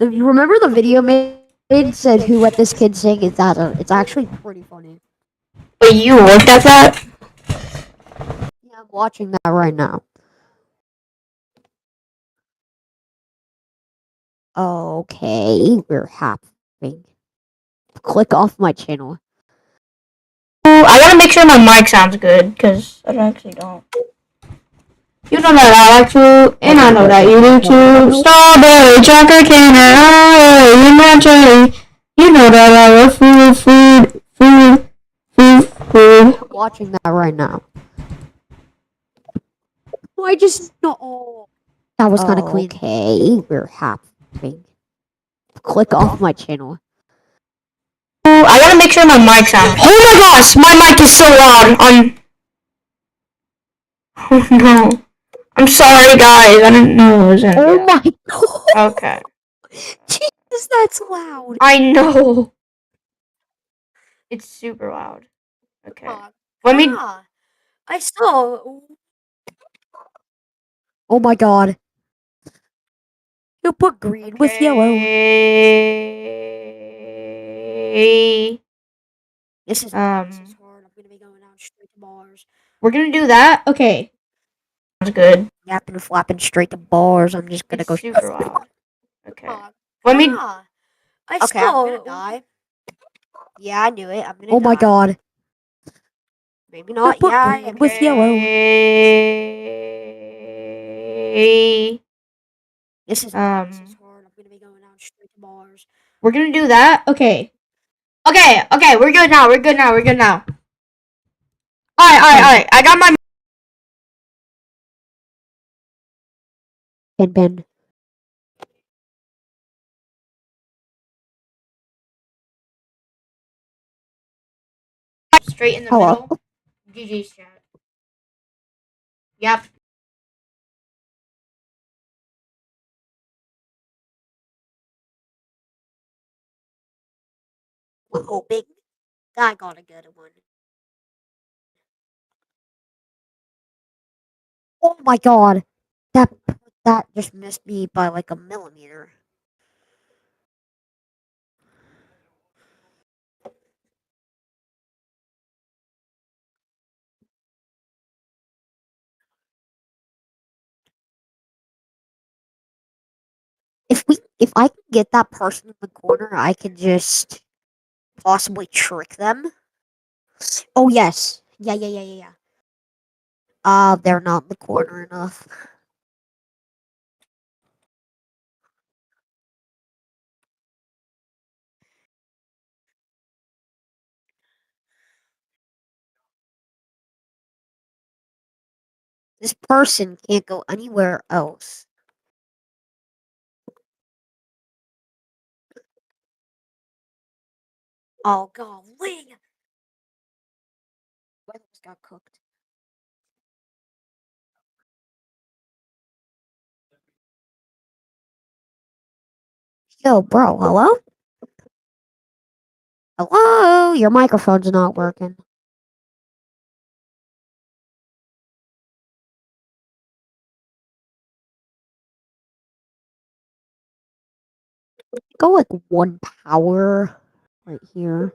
You remember the video made said who let this kid sing? It's actually pretty funny. Wait, you looked at that? Yeah, I'm watching that right now. Okay, we're happening. Click off my channel. Ooh, I gotta make sure my mic sounds good, because I actually don't. You know that I like to, and I know that you do too. Strawberry, chocolate candy, oh, you my cherry. You know that I love food. I'm watching that right now. Oh, I just no. Oh, that was kind of clean. Okay, we're happening. Click off my channel. Ooh, I gotta make sure my mic sounds. Oh my gosh, my mic is so loud. Oh no. I'm sorry, guys. I didn't know it was in. Oh my god. Okay. Jesus, that's loud. I know. It's super loud. Okay. Let me. I saw. Oh my god. You put green with yellow. This is hard. I'm gonna be going down straight to bars. We're gonna do that. Okay. Sounds good. Yapping and flapping straight to bars. I'm just gonna go super loud. Okay. Let me. I saw. I'm gonna die. Yeah, I knew it. I'm gonna. Oh my god. Maybe not. Yeah, green with yellow. This is hard. I'm gonna be going down straight to bars. We're gonna do that. Okay. Okay. We're good now. Alright. I got my. Ben. Straight in the middle. GG's chat. Yep. We're hoping. I got a good one. Oh my god. That just missed me by like a millimeter. If I can get that person in the corner, I can just possibly trick them. Oh yes. Yeah. They're not in the corner enough. This person can't go anywhere else. Oh golly. Weathers got cooked. Yo, bro, hello? Hello? Your microphone's not working. Go like 1 power right here.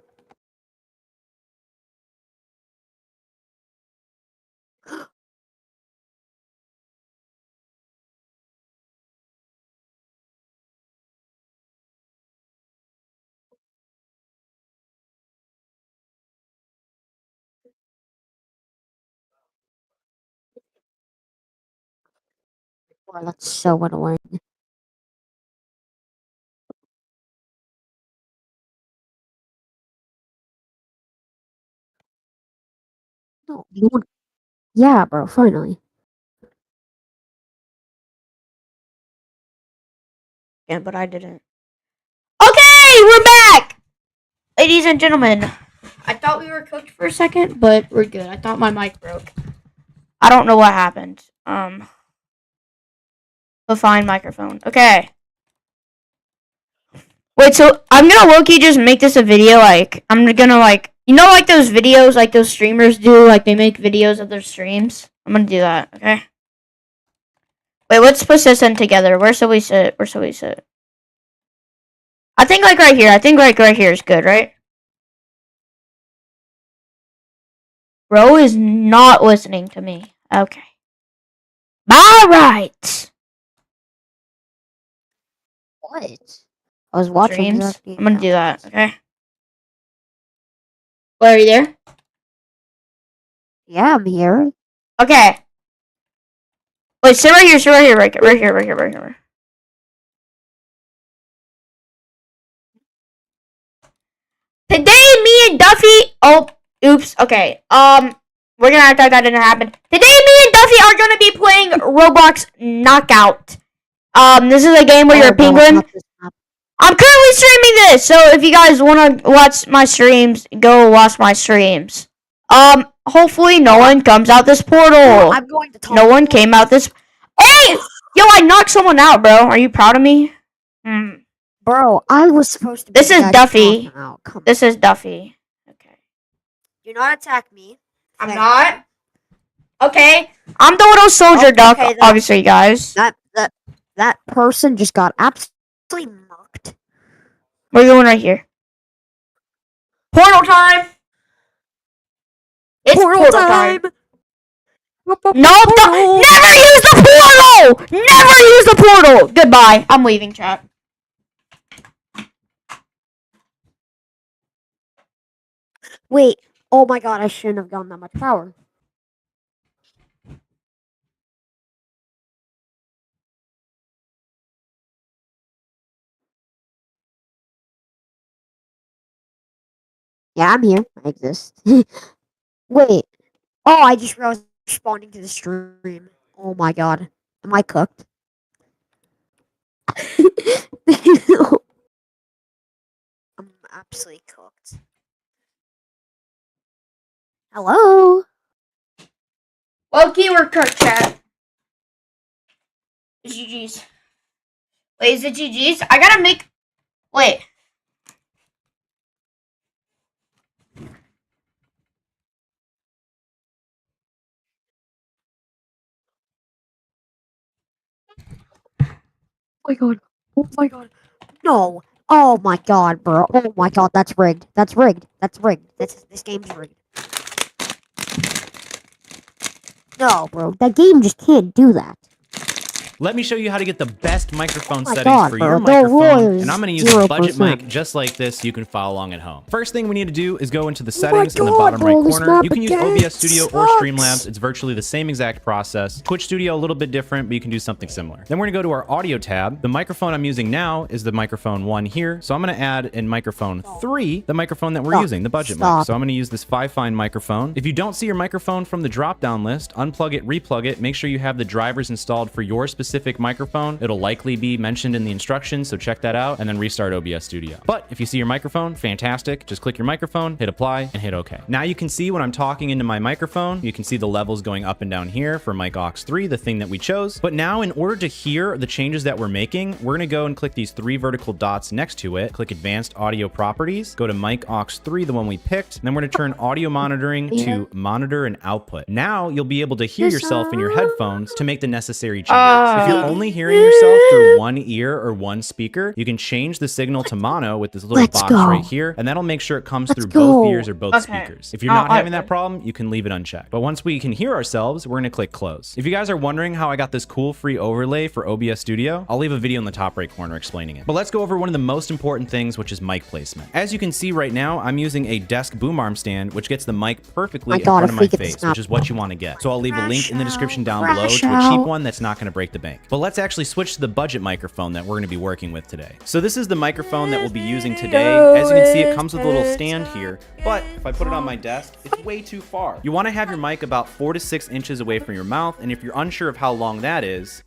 Wow, that's so annoying. No, you want. Yeah, bro, finally. Yeah, but I didn't. Okay, we're back! Ladies and gentlemen. I thought we were cooked for a second, but we're good. I thought my mic broke. I don't know what happened. A fine microphone. Okay. Wait, so I'm gonna low-key just make this a video, like, I'm gonna, like, you know, like those videos, like those streamers do, like, they make videos of their streams? I'm gonna do that, okay? Wait, let's put this in together. Where shall we sit? I think like right here. I think like right here is good, right? Bro is not listening to me. Okay. Alright. What? I was watching Dreams. exactly I'm gonna do that. that, okay? Where are you there? Yeah, I'm here. Okay. Wait, sit right here, right here. Today, me and Duffy. Oh, oops. Okay. We're gonna act like that didn't happen. Today, me and Duffy are gonna be playing Roblox Knockout. This is a game where you're a Oh, no, penguin. not this map. I'm currently streaming this, so if you guys want to watch my streams, go watch my streams. Hopefully no one comes out this portal. I'm going to talk. No one came out this. Hey, yo, I knocked someone out, bro. Are you proud of me? Bro, I was supposed to be This the is guy Duffy. talking out. Come This is Duffy. Okay. Do not attack me. I'm Okay. not. Okay. I'm the little soldier duck, okay, then. obviously, guys. That person just got absolutely murked. We're going right here. Portal time. It's portal time. Nope. Never use the portal. Never use the portal. Goodbye. I'm leaving, chat. Wait. Oh my god, I shouldn't have gotten that much power. Yeah, I'm here. I exist. Wait. Oh, I just realized responding to the stream. Oh my god. Am I cooked? I'm absolutely cooked. Hello? Okay, we're cooked, chat. GG's. Wait, is it GG's? I gotta make. Wait. Oh my god. Oh my god. No. Oh my god, bro. Oh my god, that's rigged. That's rigged. That's rigged. This game's rigged. No, bro. That game just can't do that. Let me show you how to get the best microphone Oh my settings God, for bro. your The microphone, Royals, and I'm going to use a budget 0%. mic just like this so you can follow along at home. First thing we need to do is go into the my settings in the God, bottom bro, right this corner. map You can use again OBS Studio or sucks. Streamlabs. It's virtually the same exact process. Twitch Studio a little bit different, but you can do something similar. Then we're going to go to our audio tab. The microphone I'm using now is the microphone 1 here, so I'm going to add in microphone 3 the microphone that we're Stop. using, the budget mic. Stop. So I'm going to use this Fifine microphone. If you don't see your microphone from the drop-down list, unplug it, replug it. Make sure you have the drivers installed for your specific microphone. It'll likely be mentioned in the instructions, so check that out, and then restart OBS Studio. But if you see your microphone, fantastic. Just click your microphone, hit apply, and hit OK. Now you can see when I'm talking into my microphone, you can see the levels going up and down here for Mic Aux 3, the thing that we chose. But now in order to hear the changes that we're making, we're going to go and click these 3 vertical dots next to it, click Advanced Audio Properties, go to Mic Aux 3, the one we picked, and then we're going to turn audio monitoring to monitor and output. Now you'll be able to hear yourself in your headphones to make the necessary changes. If you're only hearing yourself through one ear or one speaker, you can change the signal to mono with this little Let's box go. right here, and that'll make sure it comes Let's through both go. ears or both Okay. speakers. If you're not having that okay. problem, you can leave it unchecked. But once we can hear ourselves, we're going to click close. If you guys are wondering how I got this cool free overlay for OBS Studio, I'll leave a video in the top right corner explaining it. But let's go over one of the most important things, which is mic placement. As you can see right now, I'm using a desk boom arm stand, which gets the mic perfectly My in God, front of if my we get this face, map. which is what you want to get. So I'll leave a link in the description down Crash below to a cheap out. one that's not going to break the bank. But let's actually switch to the budget microphone that we're going to be working with today. So this is the microphone that we'll be using today. As you can see, it comes with a little stand here, but if I put it on my desk, it's way too far. You want to have your mic about 4 to 6 inches away from your mouth, and if you're unsure of how long that is,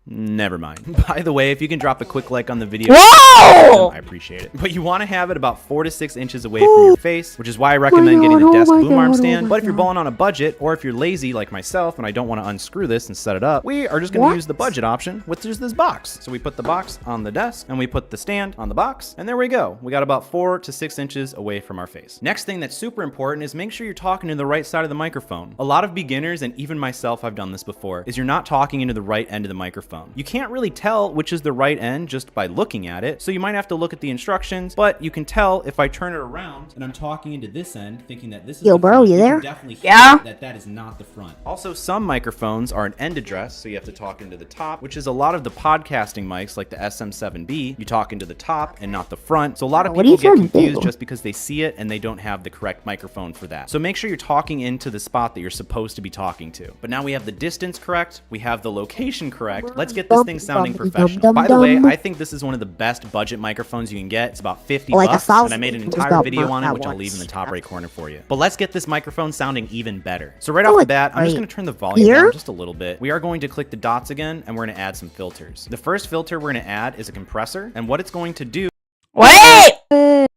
never mind. By the way, if you can drop a quick like on the video, Whoa! I appreciate it. But you want to have it about 4 to 6 inches away from your face, which is why I recommend getting the God, oh desk my boom arm God, oh stand. my But if you're God. balling on a budget, or if you're lazy like myself and I don't want to unscrew this and set it up, we are just going to What? use the budget option, which is this box. So we put the box on the desk, and we put the stand on the box, and there we go. We got about 4 to 6 inches away from our face. Next thing that's super important is make sure you're talking to the right side of the microphone. A lot of beginners, and even myself, I've done this before, is you're not talking into the right end of the microphone. microphone. You can't really tell which is the right end just by looking at it, so you might have to look at the instructions, but you can tell if I turn it around and I'm talking into this end, thinking that this is Yo, the bro, front, you can there? definitely hear Yeah. that is not the front. Also, some microphones are an end address, so you have to talk into the top, which is a lot of the podcasting mics like the SM7B. You talk into the top and not the front. So a lot of What are people you get trying to confused do? just because they see it and they don't have the correct microphone for that. So make sure you're talking into the spot that you're supposed to be talking to. But now we have the distance correct, we have the location correct. Let's get this thing sounding professional. By the way, I think this is one of the best budget microphones you can get. It's about 50 Like bucks, and I made an 1,000 entire about video on it, that which I'll leave in the once. top right corner for you. But let's get this microphone sounding even better. So right off Oh, the bat, I'm just wait. going to turn the volume Here? down just a little bit. We are going to click the dots again, and we're going to add some filters. The first filter we're going to add is a compressor, and what it's going to do Wait!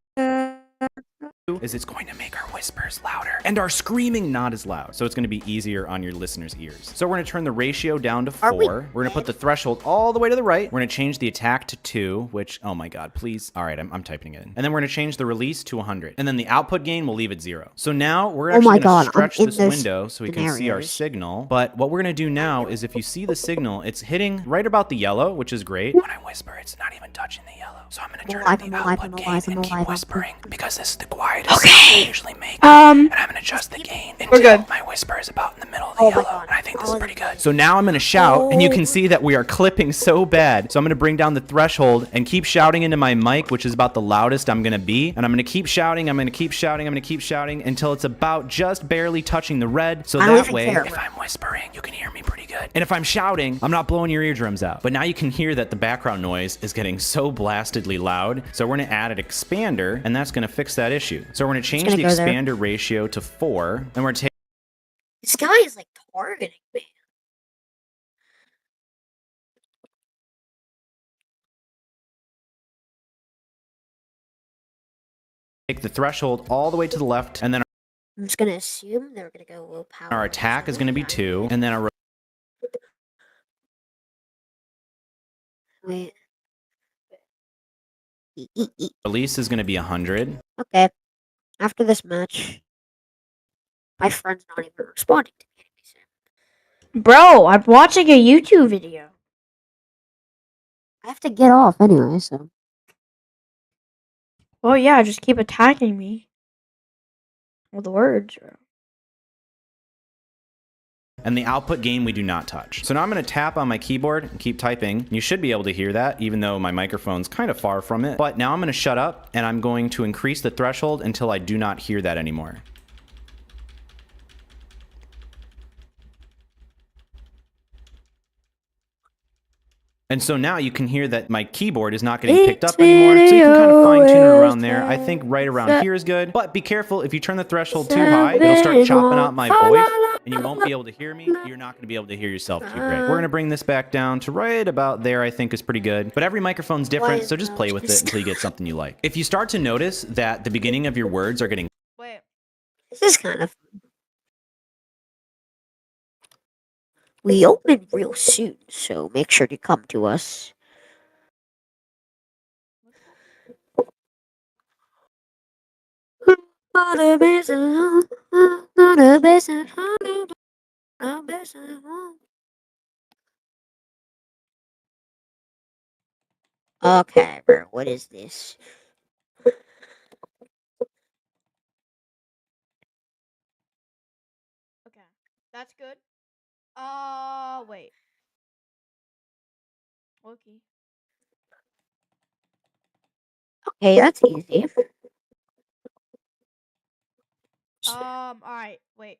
is it's going to make our whispers louder and our screaming not as loud. So it's going to be easier on your listeners' ears. So we're going to turn the ratio down to 4. Are we We're going to put the threshold all the way to the right. We're going to change the attack to 2, which, oh my God, please. All right, I'm typing it in. And then we're going to change the release to 100. And then the output gain we'll leave at 0. So now we're Oh actually my going God, to I'm stretch in this this window so we can see our scenarios. signal. But what we're going to do now is if you see the signal, it's hitting right about the yellow, which is great. When I whisper, it's not even touching the yellow. So I'm going to turn up the output gain and keep whispering because this is the quietest sound I usually make. And I'm gonna adjust the gain until good. my whisper is about in the middle of the Oh my yellow, God. and I think this is Oh, pretty good. So now I'm gonna shout, and you can see that we are clipping so bad. So I'm gonna bring down the threshold and keep shouting into my mic, which is about the loudest I'm gonna be. And I'm gonna keep shouting, I'm gonna keep shouting, I'm gonna keep shouting until it's about just barely touching the red. So I don't that even way, care. if I'm whispering, you can hear me pretty good. And if I'm shouting, I'm not blowing your eardrums out. But now you can hear that the background noise is getting so blastedly loud. So we're gonna add an expander, and that's gonna fix that issue. So we're gonna change gonna the go there. expander ratio to 4, and we're gonna take This guy is like targeting me. the threshold all the way to the left, and then I'm just gonna assume they're gonna go low power. our attack is gonna be 2, and then our Wait. release is gonna be 100. Okay. After this match, my friend's not even responding to me. Bro, I'm watching a YouTube video. I have to get off anyway, so. Well, yeah, just keep attacking me. With the words, bro. And the output gain we do not touch. So now I'm gonna tap on my keyboard and keep typing. You should be able to hear that, even though my microphone's kind of far from it. But now I'm gonna shut up, and I'm going to increase the threshold until I do not hear that anymore. And so now you can hear that my keyboard is not getting picked up anymore. So you can kind of fine tune it around there. I think right around here is good. But be careful, if you turn the threshold too high, it'll start chopping out my voice and you won't be able to hear me. You're not going to be able to hear yourself too great. We're going to bring this back down to right about there, I think is pretty good. But every microphone's different, so just play with it until you get something you like. If you start to notice that the beginning of your words are getting Wait. This is kind of fun. We open real soon, so make sure to come to us. Okay, bro, what is this? Okay. That's good. Wait. Okay. Okay, that's easy. Alright, wait.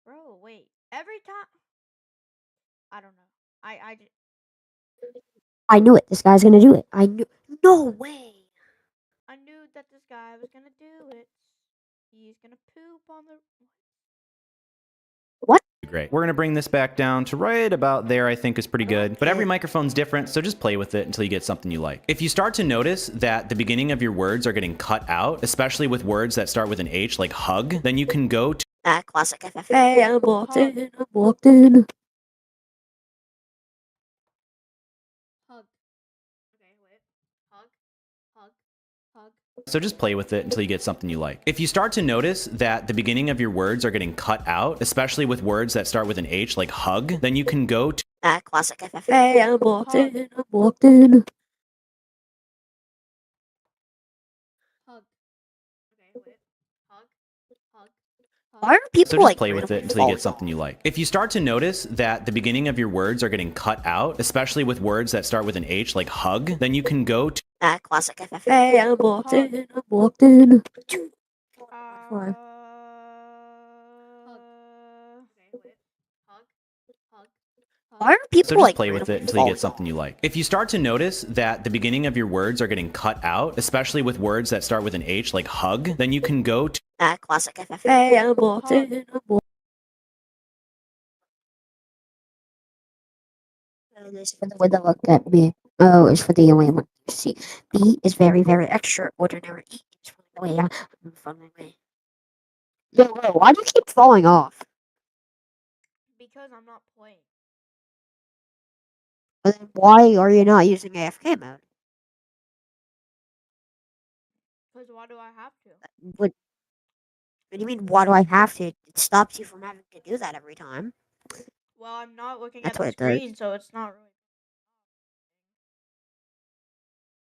Bro, wait. Every time. I don't know. I knew it. This guy's gonna do it. I knew. No way. I knew that this guy was gonna do it. He's gonna poop on the. great. We're going to bring this back down to right about there, I think is pretty good. But every microphone's different, so just play with it until you get something you like. If you start to notice that the beginning of your words are getting cut out, especially with words that start with an H, like hug, then you can go to Classic FFA. I'm walked in. I'm walked in. Hug. Okay, wait. Hug. Hug. Hug. so just play with it until you get something you like. If you start to notice that the beginning of your words are getting cut out, especially with words that start with an H, like hug, then you can go to Classic FFA. I'm locked in. I'm locked in. Hug. Okay, wait. Hug. Hug. Why are people So just like play with it randomly until you falling get something off? you like. If you start to notice that the beginning of your words are getting cut out, especially with words that start with an H like hug, then you can go to Classic FFA. I'm locked in. I'm locked in. Hug. Okay, wait. Hug. Hug. Why are So people just like play with it randomly until you falling get something off? you like. If you start to notice that the beginning of your words are getting cut out, especially with words that start with an H like hug, then you can go to Classic FFA. I'm locked in. I'm locked in. This is for the way they look at me. O is for the way I want to see. B is very, very extraordinary. E is for the way I'm funny way. Yo, why do you keep falling off? Because I'm not playing. But then why are you not using AFK mode? Because why do I have to? What do you mean, why do I have to? It stops you from having to do that every time. Well, I'm not looking That's at the what it does. screen, so it's not really.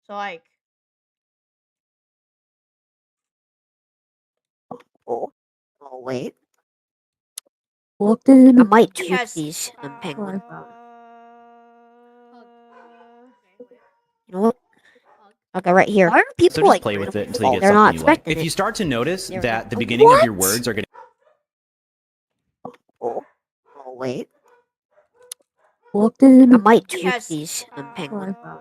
So, like, Oh, wait. Looked in. I might juke yes. these penguins. Okay, wait. You know what? Hug. Okay, right here. Why are people so just like play with it randomly until you fall? get They're not something you like. expecting If it. you start to notice There we that go. the beginning of your What? words are getting Oh, wait. Looked in. I might juke Yes. these penguins. Hug.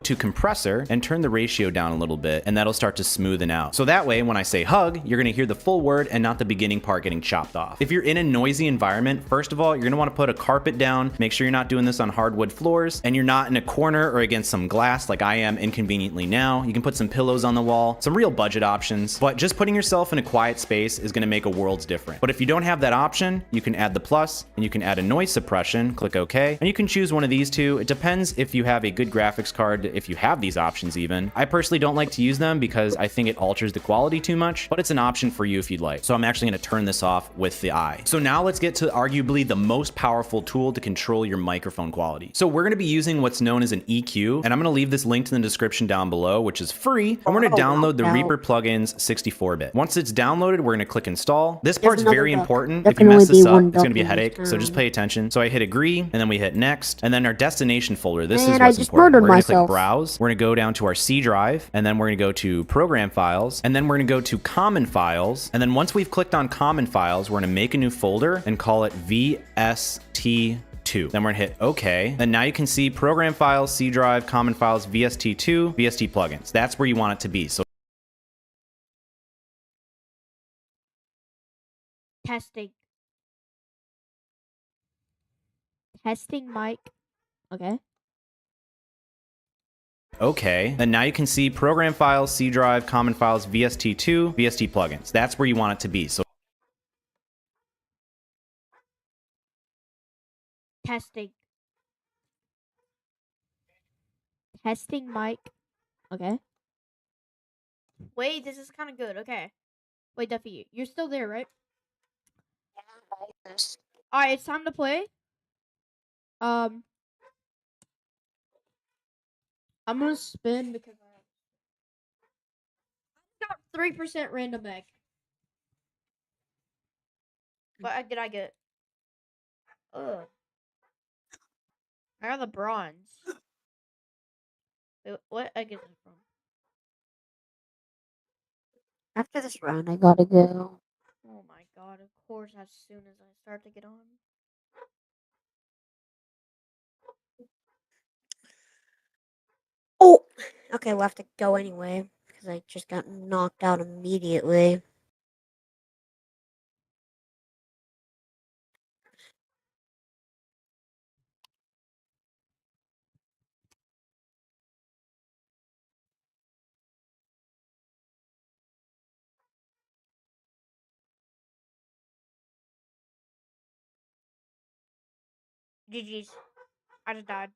to compressor and turn the ratio down a little bit, and that'll start to smoothen out. So that way, when I say hug, you're gonna hear the full word and not the beginning part getting chopped off. If you're in a noisy environment, first of all, you're gonna wanna put a carpet down, make sure you're not doing this on hardwood floors, and you're not in a corner or against some glass like I am inconveniently now. You can put some pillows on the wall, some real budget options, but just putting yourself in a quiet space is gonna make a world's difference. But if you don't have that option, you can add the plus, and you can add a noise suppression, click OK, and you can choose one of these two. It depends if you have a good graphics card, if you have these options even. I personally don't like to use them because I think it alters the quality too much, but it's an option for you if you'd like. So I'm actually gonna turn this off with the eye. So now let's get to arguably the most powerful tool to control your microphone quality. So we're gonna be using what's known as an EQ, and I'm gonna leave this linked in the description down below, which is free. And we're gonna download the Reaper plugins 64-bit. Once it's downloaded, we're gonna click install. This part's another very duck. important. There If you can only mess this be up, one it's gonna duck be a in this headache, so just town. pay attention. So I hit agree, and then we hit next, and then our destination folder, this is Man, I what's just important. murdered We're gonna click myself. browse, we're gonna go down to our C drive, and then we're gonna go to program files, and then we're gonna go to common files, and then once we've clicked on common files, we're gonna make a new folder and call it VST2. Then we're gonna hit OK. And now you can see program files, C drive, common files, VST2, VST plugins. That's where you want it to be. So Testing. Testing mic. Okay. OK. And now you can see program files, C drive, common files, VST2, VST plugins. That's where you want it to be. So Testing. Testing mic. Okay. Wait, this is kind of good. Okay. Wait, Duffy, you're still there, right? All right, it's time to play. I'm gonna spin because I got 3% random egg. What egg did I get? Ugh. I got the bronze. Wait, what egg is it from? After this round, I gotta go. Oh my god, of course, as soon as I start to get on. Oh, okay, we'll have to go anyway because I just got knocked out immediately. GG's. I just died.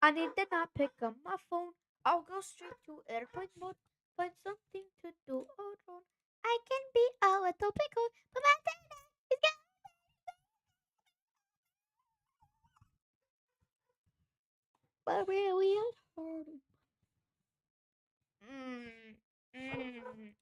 I need to not pick up my phone. I'll go straight to airplane mode. Find something to do alone. I can be a little pickle, but my dad is gone. But really, it's hard. Mm, mm.